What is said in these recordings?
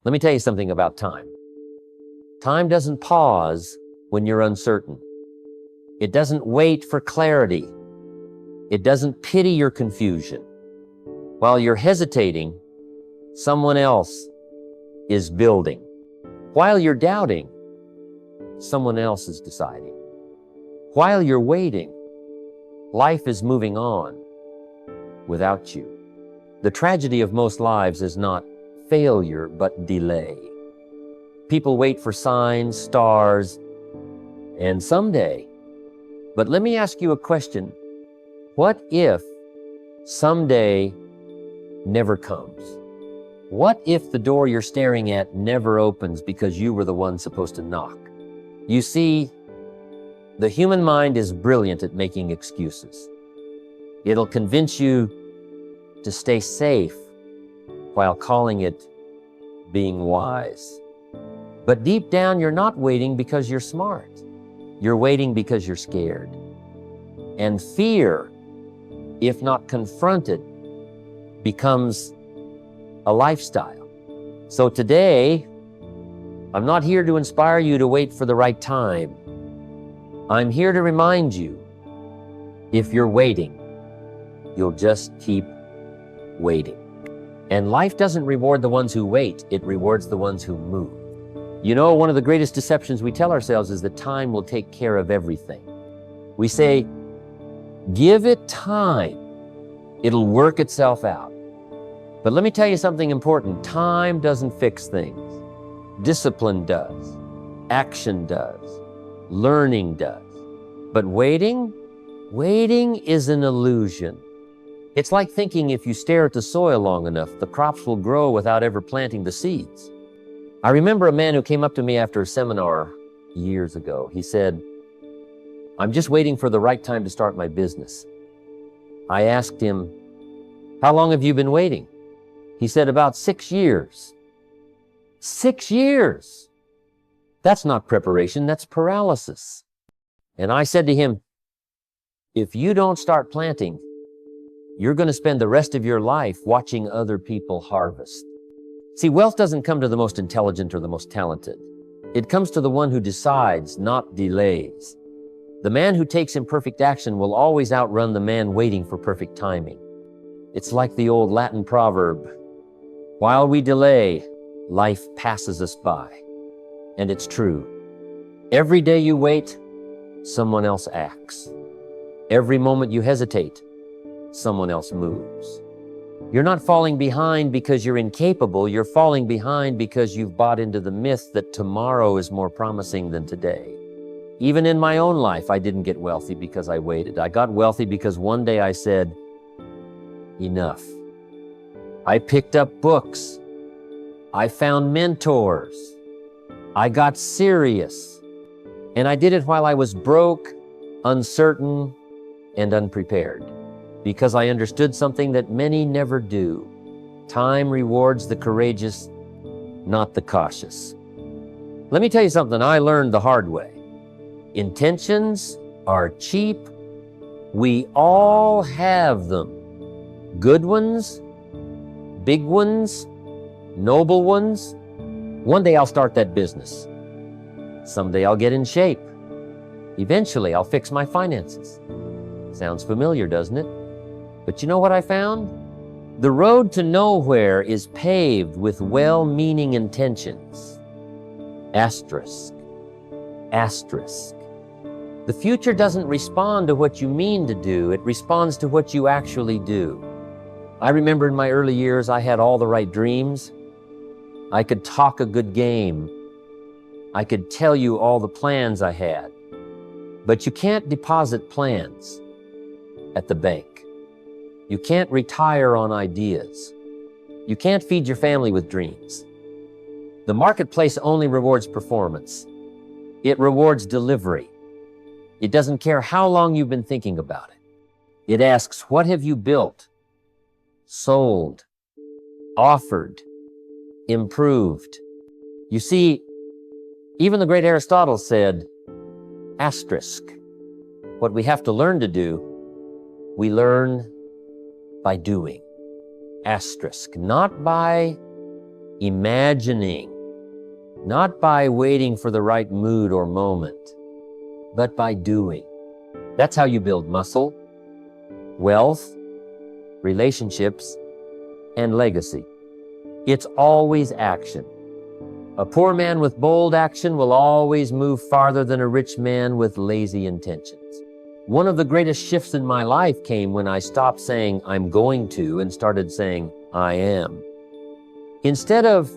Let me tell you something about time. Time doesn't pause when you're uncertain. It doesn't wait for clarity. It doesn't pity your confusion. While you're hesitating, someone else is building. While you're doubting, someone else is deciding. While you're waiting, life is moving on without you. The tragedy of most lives is not failure, but delay. People wait for signs, stars, and someday. But let me ask you a question. What if someday never comes? What if the door you're staring at never opens because you were the one supposed to knock? You see, the human mind is brilliant at making excuses. It'll convince you to stay safe while calling it being wise. But deep down, you're not waiting because you're smart. You're waiting because you're scared. And fear, if not confronted, becomes a lifestyle. So today, I'm not here to inspire you to wait for the right time. I'm here to remind you, if you're waiting, you'll just keep waiting. And life doesn't reward the ones who wait, it rewards the ones who move. You know, one of the greatest deceptions we tell ourselves is that time will take care of everything. We say, give it time, it'll work itself out. But let me tell you something important. Time doesn't fix things. Discipline does. Action does. Learning does. But waiting is an illusion. It's like thinking if you stare at the soil long enough, the crops will grow without ever planting the seeds. I remember a man who came up to me after a seminar years ago. He said, I'm just waiting for the right time to start my business. I asked him, how long have you been waiting? He said, about 6 years. 6 years! That's not preparation, that's paralysis. And I said to him, if you don't start planting, you're going to spend the rest of your life watching other people harvest. See, wealth doesn't come to the most intelligent or the most talented. It comes to the one who decides, not delays. The man who takes imperfect action will always outrun the man waiting for perfect timing. It's like the old Latin proverb, while we delay, life passes us by. And it's true. Every day you wait, someone else acts. Every moment you hesitate, someone else moves. You're not falling behind because you're incapable. You're falling behind because you've bought into the myth that tomorrow is more promising than today. Even in my own life, I didn't get wealthy because I waited. I got wealthy because one day I said, enough. I picked up books. I found mentors. I got serious. And I did it while I was broke, uncertain, and unprepared. Because I understood something that many never do. Time rewards the courageous, not the cautious. Let me tell you something I learned the hard way. Intentions are cheap. We all have them. Good ones, big ones, noble ones. One day I'll start that business. Someday I'll get in shape. Eventually I'll fix my finances. Sounds familiar, doesn't it? But you know what I found? The road to nowhere is paved with well-meaning intentions. Asterisk. Asterisk. The future doesn't respond to what you mean to do, it responds to what you actually do. I remember in my early years, I had all the right dreams. I could talk a good game. I could tell you all the plans I had. But you can't deposit plans at the bank. You can't retire on ideas. You can't feed your family with dreams. The marketplace only rewards performance. It rewards delivery. It doesn't care how long you've been thinking about it. It asks, what have you built, sold, offered, improved? You see, even the great Aristotle said, asterisk. What we have to learn to do, we learn by doing. Asterisk. Not by imagining, not by waiting for the right mood or moment, but by doing. That's how you build muscle, wealth, relationships, and legacy. It's always action. A poor man with bold action will always move farther than a rich man with lazy intentions. One of the greatest shifts in my life came when I stopped saying I'm going to and started saying I am. Instead of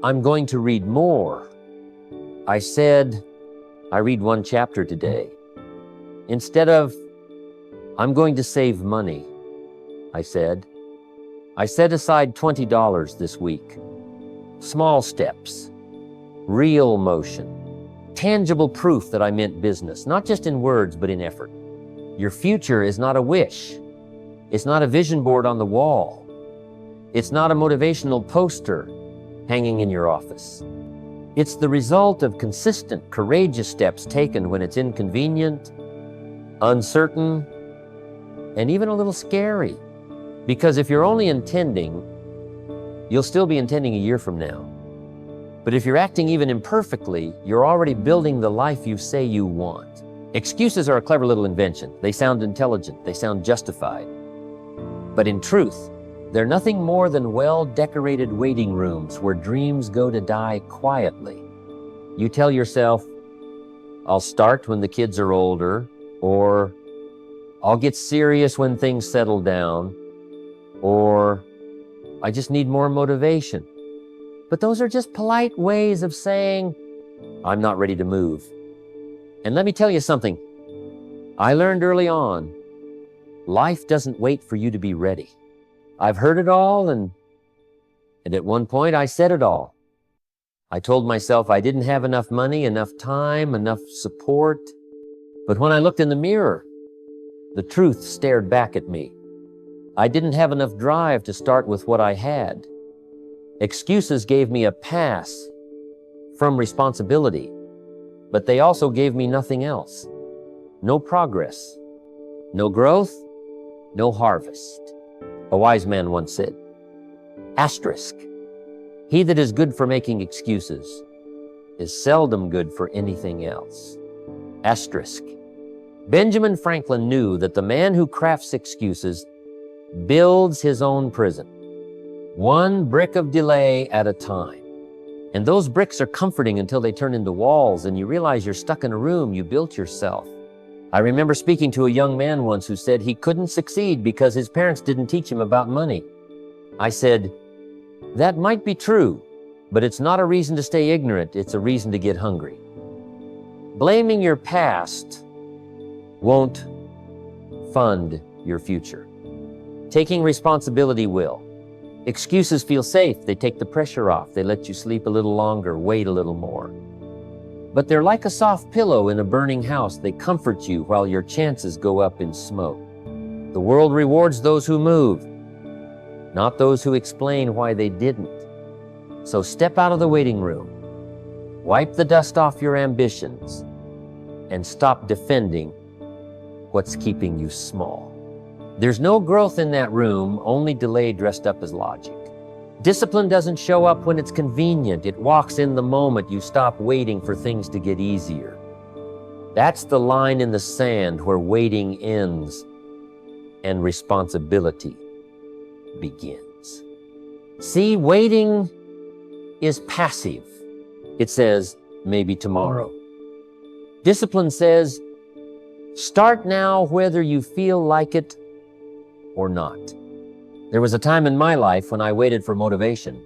I'm going to read more, I said I read one chapter today. Instead of I'm going to save money, I said aside $20 this week. Small steps, real motion, tangible proof that I meant business, not just in words, but in effort. Your future is not a wish. It's not a vision board on the wall. It's not a motivational poster hanging in your office. It's the result of consistent, courageous steps taken when it's inconvenient, uncertain, and even a little scary. Because if you're only intending, you'll still be intending a year from now. But if you're acting even imperfectly, you're already building the life you say you want. Excuses are a clever little invention. They sound intelligent. They sound justified. But in truth, they're nothing more than well-decorated waiting rooms where dreams go to die quietly. You tell yourself, I'll start when the kids are older, or I'll get serious when things settle down, or I just need more motivation. But those are just polite ways of saying, I'm not ready to move. And let me tell you something. I learned early on, life doesn't wait for you to be ready. I've heard it all, and at one point I said it all. I told myself I didn't have enough money, enough time, enough support. But when I looked in the mirror, the truth stared back at me. I didn't have enough drive to start with what I had. Excuses gave me a pass from responsibility, but they also gave me nothing else. No progress, no growth, no harvest. A wise man once said, asterisk, he that is good for making excuses is seldom good for anything else. Asterisk. Benjamin Franklin knew that the man who crafts excuses builds his own prison, one brick of delay at a time. And those bricks are comforting until they turn into walls and you realize you're stuck in a room you built yourself. I remember speaking to a young man once who said he couldn't succeed because his parents didn't teach him about money. I said, that might be true, but it's not a reason to stay ignorant, it's a reason to get hungry. Blaming your past won't fund your future. Taking responsibility will. Excuses feel safe. They take the pressure off. They let you sleep a little longer, wait a little more. But they're like a soft pillow in a burning house. They comfort you while your chances go up in smoke. The world rewards those who move, not those who explain why they didn't. So step out of the waiting room, wipe the dust off your ambitions, and stop defending what's keeping you small. There's no growth in that room, only delay dressed up as logic. Discipline doesn't show up when it's convenient. It walks in the moment you stop waiting for things to get easier. That's the line in the sand where waiting ends and responsibility begins. See, waiting is passive. It says, maybe tomorrow. Discipline says, start now whether you feel like it or not. There was a time in my life when I waited for motivation.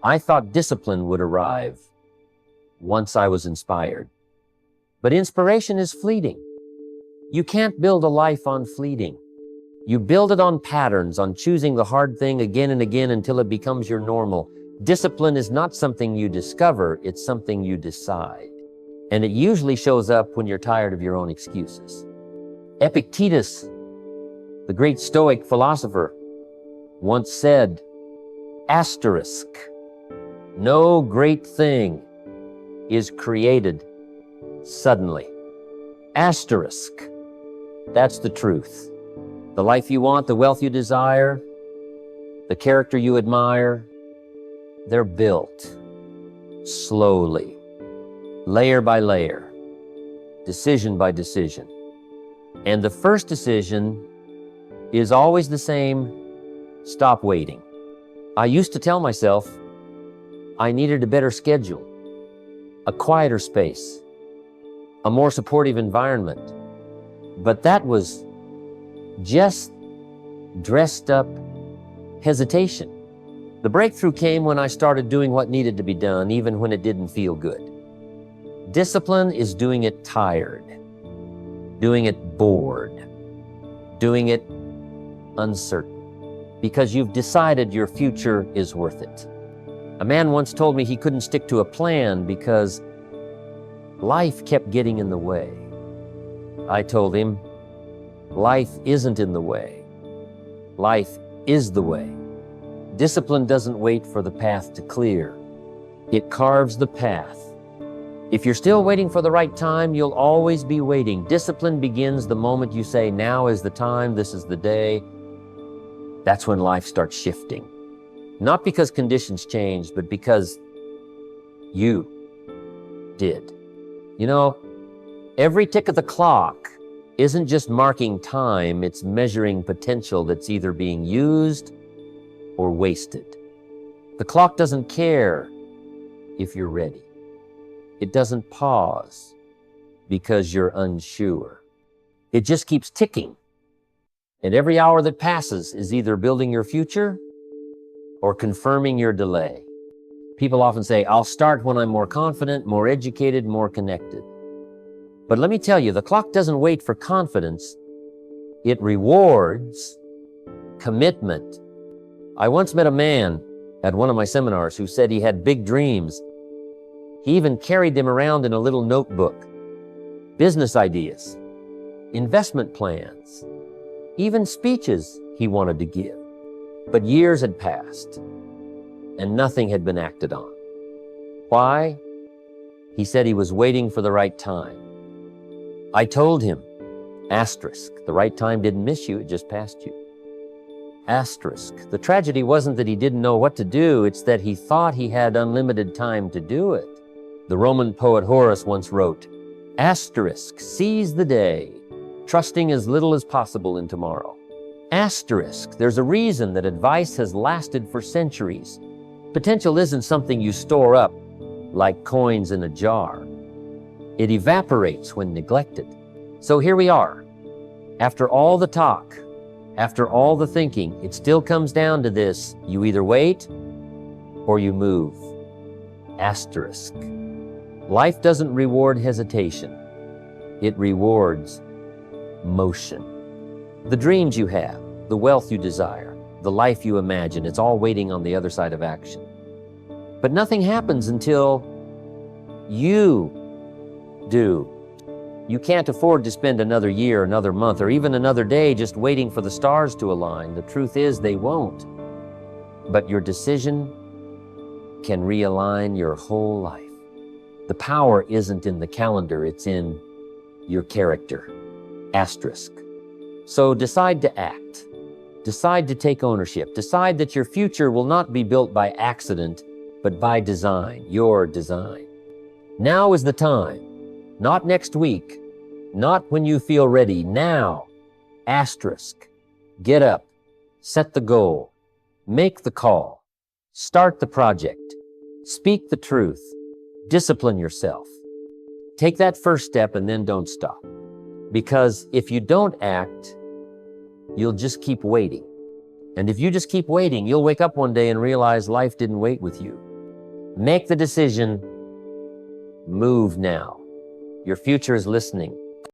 I thought discipline would arrive once I was inspired. But inspiration is fleeting. You can't build a life on fleeting. You build it on patterns, on choosing the hard thing again and again until it becomes your normal. Discipline is not something you discover, it's something you decide. And it usually shows up when you're tired of your own excuses. Epictetus, the great Stoic philosopher, once said, asterisk, no great thing is created suddenly. Asterisk. That's the truth. The life you want, the wealth you desire, the character you admire, They're built slowly, layer by layer, decision by decision. And the first decision is always the same: stop waiting. I used to tell myself I needed a better schedule, a quieter space, a more supportive environment. But that was just dressed up hesitation. The breakthrough came when I started doing what needed to be done, even when it didn't feel good. Discipline is doing it tired, doing it bored, doing it uncertain, because you've decided your future is worth it. A man once told me he couldn't stick to a plan because life kept getting in the way. I told him, life isn't in the way. Life is the way. Discipline doesn't wait for the path to clear. It carves the path. If you're still waiting for the right time, you'll always be waiting. Discipline begins the moment you say, now is the time, this is the day. That's when life starts shifting. Not because conditions changed, but because you did. You know, every tick of the clock isn't just marking time, it's measuring potential that's either being used or wasted. The clock doesn't care if you're ready. It doesn't pause because you're unsure. It just keeps ticking. And every hour that passes is either building your future or confirming your delay. People often say, I'll start when I'm more confident, more educated, more connected. But let me tell you, the clock doesn't wait for confidence. It rewards commitment. I once met a man at one of my seminars who said he had big dreams. He even carried them around in a little notebook. Business ideas, investment plans, even speeches he wanted to give. But years had passed and nothing had been acted on. Why? He said he was waiting for the right time. I told him, asterisk, the right time didn't miss you, it just passed you. Asterisk, the tragedy wasn't that he didn't know what to do, it's that he thought he had unlimited time to do it. The Roman poet Horace once wrote, asterisk, seize the day, trusting as little as possible in tomorrow. Asterisk, there's a reason that advice has lasted for centuries. Potential isn't something you store up like coins in a jar. It evaporates when neglected. So here we are. After all the talk, after all the thinking, it still comes down to this: you either wait or you move. Asterisk. Life doesn't reward hesitation. It rewards motion. The dreams you have, the wealth you desire, the life you imagine, it's all waiting on the other side of action. But nothing happens until you do. You can't afford to spend another year, another month, or even another day just waiting for the stars to align. The truth is, they won't. But your decision can realign your whole life. The power isn't in the calendar, it's in your character. Asterisk. So decide to act. Decide to take ownership. Decide that your future will not be built by accident, but by design, your design. Now is the time. Not next week, not when you feel ready, now. Asterisk. Get up, set the goal, make the call, start the project, speak the truth, discipline yourself. Take that first step and then don't stop. Because if you don't act, you'll just keep waiting. And if you just keep waiting, you'll wake up one day and realize life didn't wait with you. Make the decision, move now. Your future is listening.